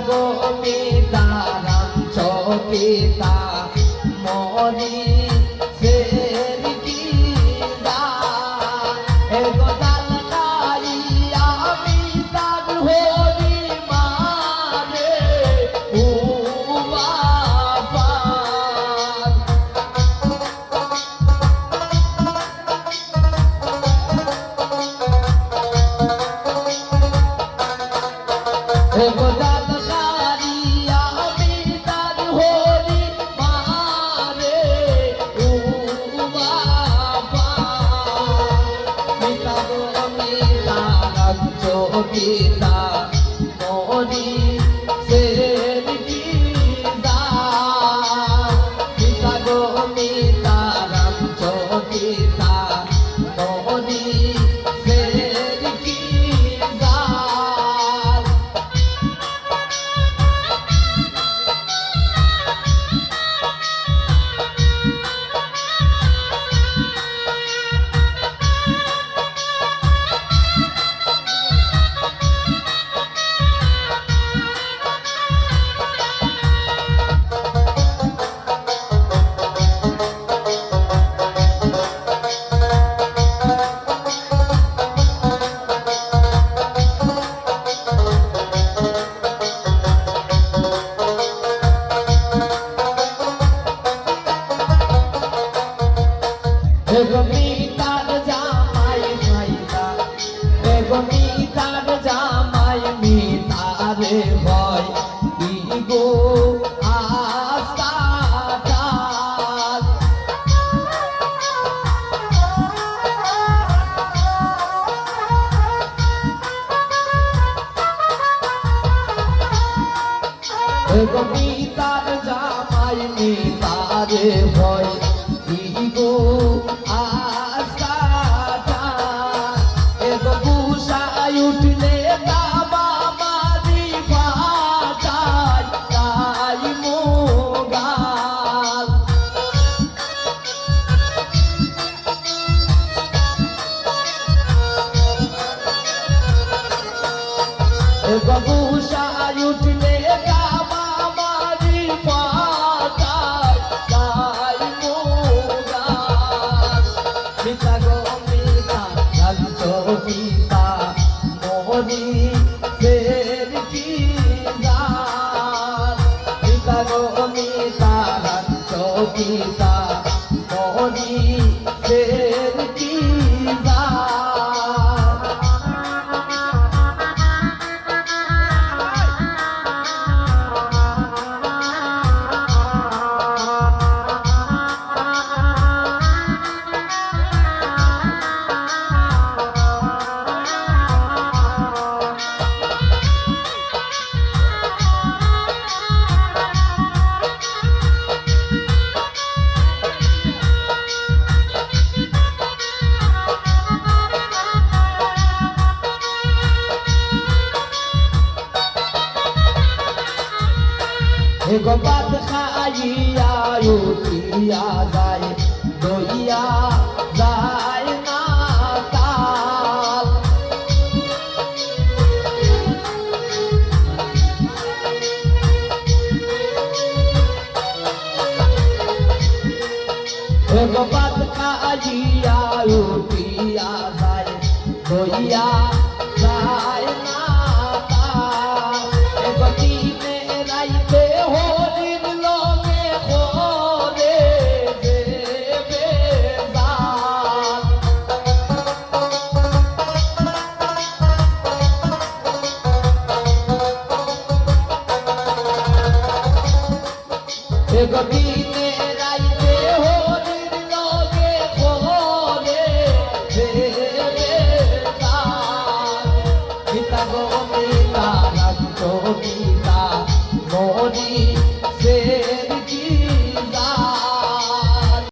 গো মিতারাম চকিতা মরি ফের কি দা এ গোদাল গাইয়া মিতার হরি মানে ও বাবা এ গোদাল গাইয়া মিতার হরি মানে ও বাবা মিতা গো মিতারাম চকিতা মরি ফের কি দা মিতা গো মিতারাম চকিতা মরি ফের কি দা এগো মিতার জামাই ভাইরা এগো মিতার জামাই মিতারে হয় ইগো আস্তাটাল এগো মিতার জামাই মিতারে হয় ইগো আস্তাটাল এগো বুসায় উঠলে বাবা মারি ফাটায় তাই মোগাল এগো বুসায় উঠলে বাবা মারি ফাটায় তাই মোগাল মিতা গো মিতা রাজ্য পিতা মরি ফের কি দান মিতা গো মিতা রাজ্য পিতা মরি ফের কি দান এগো ভাত খাইয়া উঠিয়া যায় দইয়া যায় না তাল এগো ভাত খাইয়া উঠিয়া যায় দইয়া যায় না তাল এগো দিনে রাইতে হরির লগে করে দেবে জাল এগো দিনে রাইতে হরির লগে করে দেবে জাল মিতা গো মিতা রাজ্য